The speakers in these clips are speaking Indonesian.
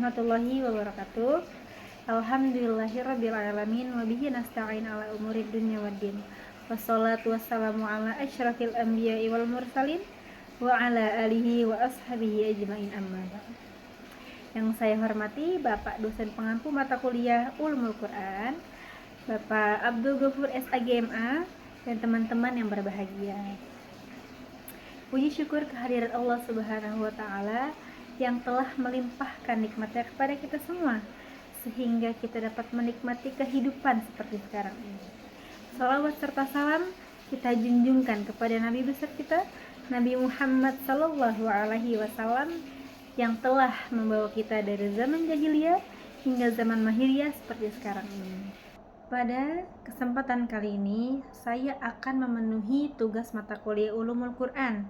warahmatullahi wabarakatuh. Alhamdulillahirabbil alamin wa bihi nasta'in ala umurid dunya waddin. Wassalatu wassalamu ala asyrafil anbiya'i wal mursalin wa ala alihi wa ashabihi ajmain amma ba'd. Yang saya hormati Bapak dosen pengampu mata kuliah Ulumul Quran, Bapak Abdul Ghafur SAGMA, dan teman-teman yang berbahagia. Puji syukur kehadirat Allah Subhanahu wa taala yang telah melimpahkan nikmatnya kepada kita semua sehingga kita dapat menikmati kehidupan seperti sekarang ini. Salawat serta salam kita junjungkan kepada Nabi besar kita, Nabi Muhammad Sallallahu Alaihi Wasallam, yang telah membawa kita dari zaman jahiliyah hingga zaman mahiriyah seperti sekarang ini. Pada kesempatan kali ini saya akan memenuhi tugas mata kuliah Ulumul Quran,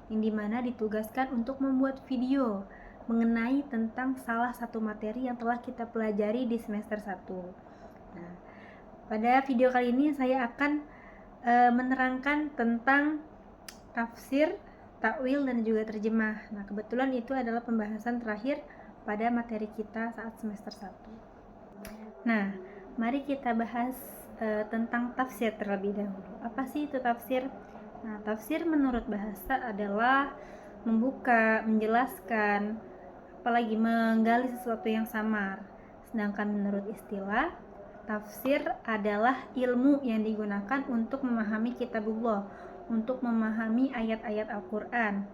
yang dimana ditugaskan untuk membuat video mengenai tentang salah satu materi yang telah kita pelajari di semester 1. Nah, pada video kali ini saya akan menerangkan tentang tafsir, takwil, dan juga terjemah. Nah, kebetulan itu adalah pembahasan terakhir pada materi kita saat semester 1. Nah, mari kita bahas tentang tafsir terlebih dahulu. Apa sih itu tafsir? Nah, tafsir menurut bahasa adalah membuka, menjelaskan, apalagi menggali sesuatu yang samar. Sedangkan menurut istilah, tafsir adalah ilmu yang digunakan untuk memahami kitabullah, untuk memahami ayat-ayat Al-Quran,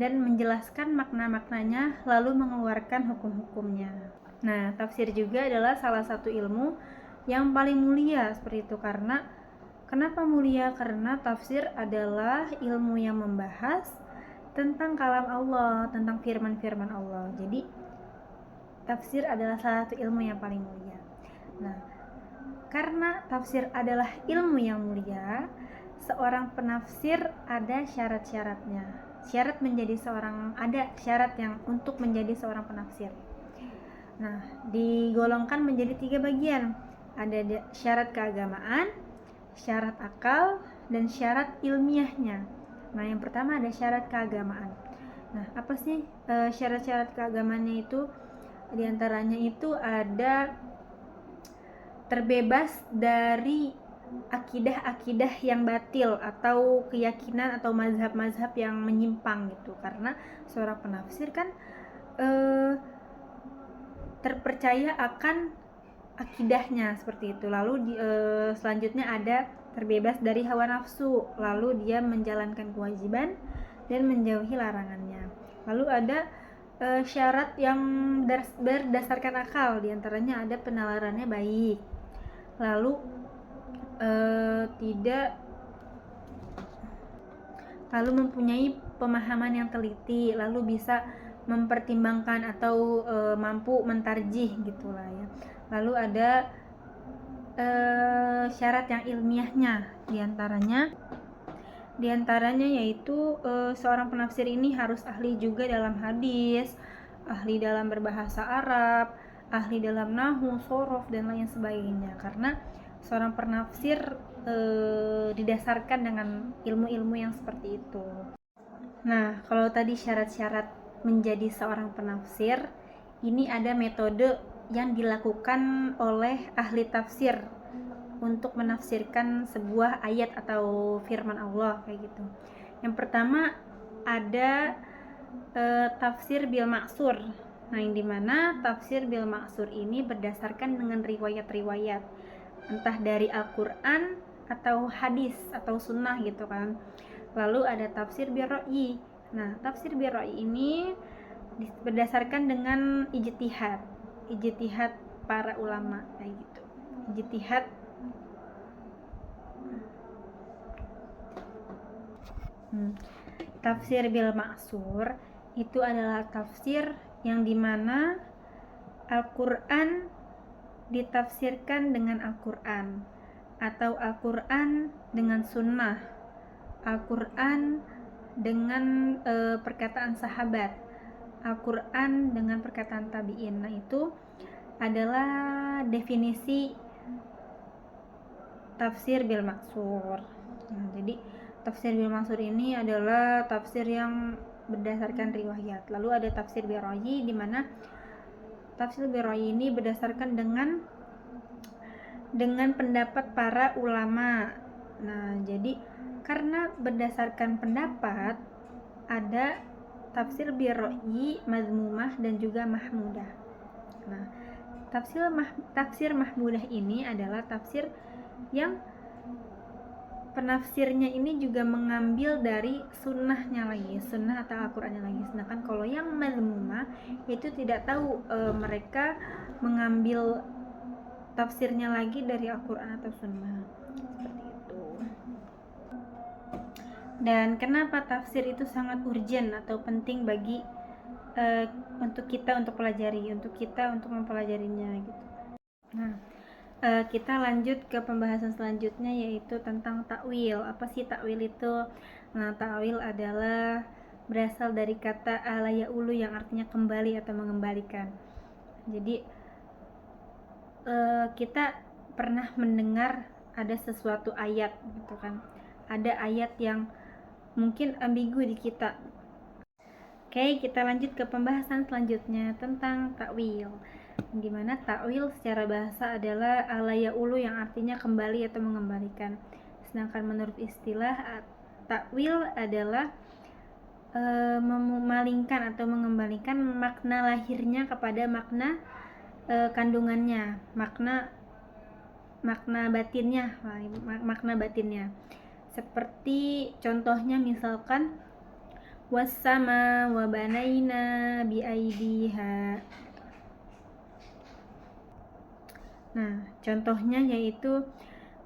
dan menjelaskan makna-maknanya lalu mengeluarkan hukum-hukumnya. Nah, tafsir juga adalah salah satu ilmu yang paling mulia seperti itu. Kenapa mulia? Karena tafsir adalah ilmu yang membahas tentang kalam Allah, tentang firman-firman Allah. Jadi tafsir adalah salah satu ilmu yang paling mulia. Nah, karena tafsir adalah ilmu yang mulia, seorang penafsir ada syarat-syaratnya. Ada syarat yang untuk menjadi seorang penafsir. Nah, digolongkan menjadi 3 bagian. Ada syarat keagamaan, syarat akal, dan syarat ilmiahnya. Nah, yang pertama ada syarat keagamaan. Nah, apa sih syarat-syarat keagamaannya itu? Di antaranya itu ada terbebas dari akidah-akidah yang batil atau keyakinan atau mazhab-mazhab yang menyimpang gitu. Karena seorang penafsir kan terpercaya akan akidahnya seperti itu. Lalu selanjutnya ada terbebas dari hawa nafsu, lalu dia menjalankan kewajiban dan menjauhi larangannya. Lalu ada syarat yang berdasarkan akal, diantaranya ada penalarannya baik, lalu mempunyai pemahaman yang teliti, lalu bisa mempertimbangkan atau mampu mentarjih gitulah ya. Lalu ada syarat yang ilmiahnya, diantaranya yaitu seorang penafsir ini harus ahli juga dalam hadis, ahli dalam berbahasa Arab, ahli dalam nahwu, shorof, dan lain sebagainya. Karena seorang penafsir didasarkan dengan ilmu-ilmu yang seperti itu. Nah, kalau tadi syarat-syarat menjadi seorang penafsir, ini ada metode yang dilakukan oleh ahli tafsir untuk menafsirkan sebuah ayat atau firman Allah kayak gitu. Yang pertama ada tafsir bil maksur. Nah, yang dimana tafsir bil maksur ini berdasarkan dengan riwayat-riwayat, entah dari Al-Quran atau hadis atau sunnah gitu kan. Lalu ada tafsir bil ra'yi. Nah, tafsir bil ra'yi ini berdasarkan dengan ijtihad para ulama kayak gitu. Tafsir bil maksur itu adalah tafsir yang dimana Al-Quran ditafsirkan dengan Al-Quran, atau Al-Quran dengan sunnah, Al-Quran dengan perkataan sahabat, Al-Quran dengan perkataan tabi'in. Nah, itu adalah definisi tafsir bil maksur. Nah, jadi tafsir bil maksur ini adalah tafsir yang berdasarkan riwayat. Lalu ada tafsir bil ra'yi, di mana tafsir birra'yi ini berdasarkan dengan pendapat para ulama. Nah, jadi karena berdasarkan pendapat, ada tafsir birra'yi mazmumah dan juga mahmudah. Nah, tafsir mahmudah ini adalah tafsir yang penafsirnya ini juga mengambil dari sunnahnya lagi, sunnah atau Al-Qur'annya lagi. Sedangkan kalau yang mazmumah itu tidak tahu, mereka mengambil tafsirnya lagi dari Al-Qur'an atau sunnah, seperti itu. Dan kenapa tafsir itu sangat urgent atau penting bagi untuk kita untuk pelajari, untuk kita untuk mempelajarinya gitu. Nah, kita lanjut ke pembahasan selanjutnya, yaitu tentang takwil. Apa sih takwil itu? Nah, takwil adalah berasal dari kata ala yaulu yang artinya kembali atau mengembalikan. Jadi kita pernah mendengar ada sesuatu ayat gitu kan, ada ayat yang mungkin ambigu di kita. Oke, kita lanjut ke pembahasan selanjutnya tentang takwil. Dimana takwil secara bahasa adalah ala yaulu yang artinya kembali atau mengembalikan. Sedangkan menurut istilah, takwil adalah memalingkan atau mengembalikan makna lahirnya kepada makna kandungannya, makna batinnya, makna batinnya. Seperti contohnya misalkan wassama wa banaina bi aidiha. Nah, contohnya yaitu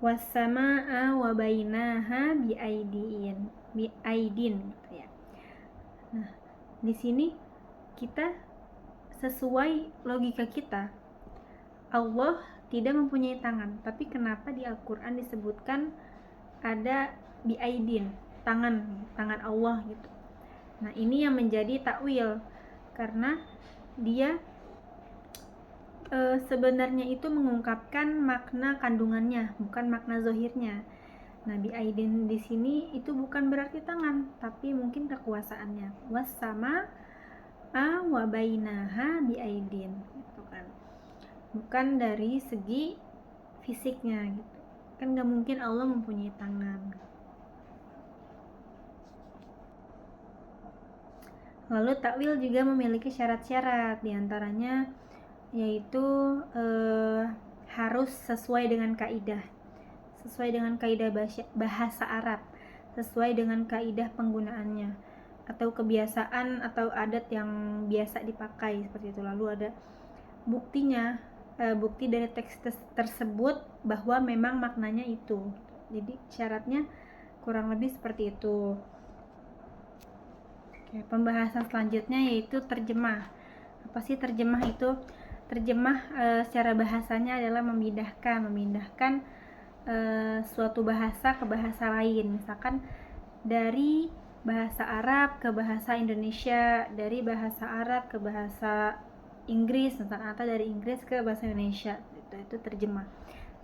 wassama'a wa bainaha bi aidin gitu ya. Nah, di sini kita sesuai logika kita, Allah tidak mempunyai tangan, tapi kenapa di Al-Qur'an disebutkan ada bi aidin, tangan Allah gitu. Nah, ini yang menjadi takwil, karena dia sebenarnya itu mengungkapkan makna kandungannya, bukan makna zahirnya. Nah, bi aidin di sini itu bukan berarti tangan, tapi mungkin kekuasaannya. Wassama wa bainaha bi aidin gitu kan. Bukan dari segi fisiknya gitu. Kan gak mungkin Allah mempunyai tangan. Lalu takwil juga memiliki syarat-syarat, diantaranya yaitu harus sesuai dengan kaidah bahasa Arab, sesuai dengan kaidah penggunaannya atau kebiasaan atau adat yang biasa dipakai, seperti itu. Lalu ada buktinya, bukti dari teks tersebut bahwa memang maknanya itu. Jadi syaratnya kurang lebih seperti itu. Oke, pembahasan selanjutnya yaitu terjemah. Apa sih terjemah itu? Terjemah secara bahasanya adalah memindahkan suatu bahasa ke bahasa lain. Misalkan dari bahasa Arab ke bahasa Indonesia, dari bahasa Arab ke bahasa Inggris, misalkan, atau dari Inggris ke bahasa Indonesia. Itu terjemah.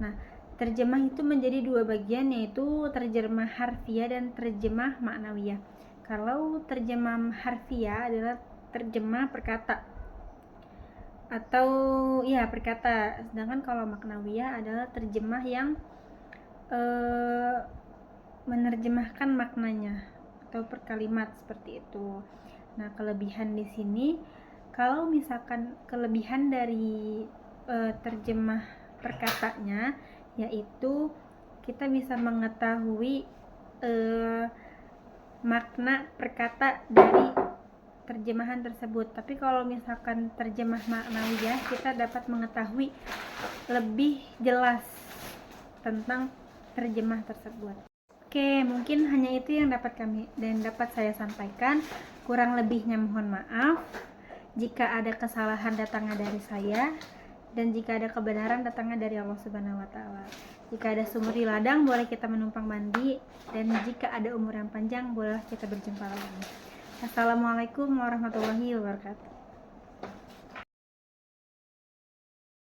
Nah, terjemah itu menjadi dua bagian, yaitu terjemah harfiah dan terjemah maknawiyah. Kalau terjemah harfiah adalah terjemah perkata atau ya perkata, sedangkan kalau maknawiyah adalah terjemah yang menerjemahkan maknanya atau per kalimat, seperti itu. Nah, kelebihan di sini, kalau misalkan kelebihan dari terjemah perkatanya, yaitu kita bisa mengetahui makna perkata dari terjemahan tersebut. Tapi kalau misalkan terjemah maknawiyah, kita dapat mengetahui lebih jelas tentang terjemah tersebut. Oke, mungkin hanya itu yang dapat saya sampaikan. Kurang lebihnya mohon maaf. Jika ada kesalahan datangnya dari saya, dan jika ada kebenaran datangnya dari Allah Subhanahu wa taala. Jika ada sumur di ladang, boleh kita menumpang mandi, dan jika ada umur yang panjang, boleh kita berjumpa lagi. Assalamualaikum warahmatullahi wabarakatuh.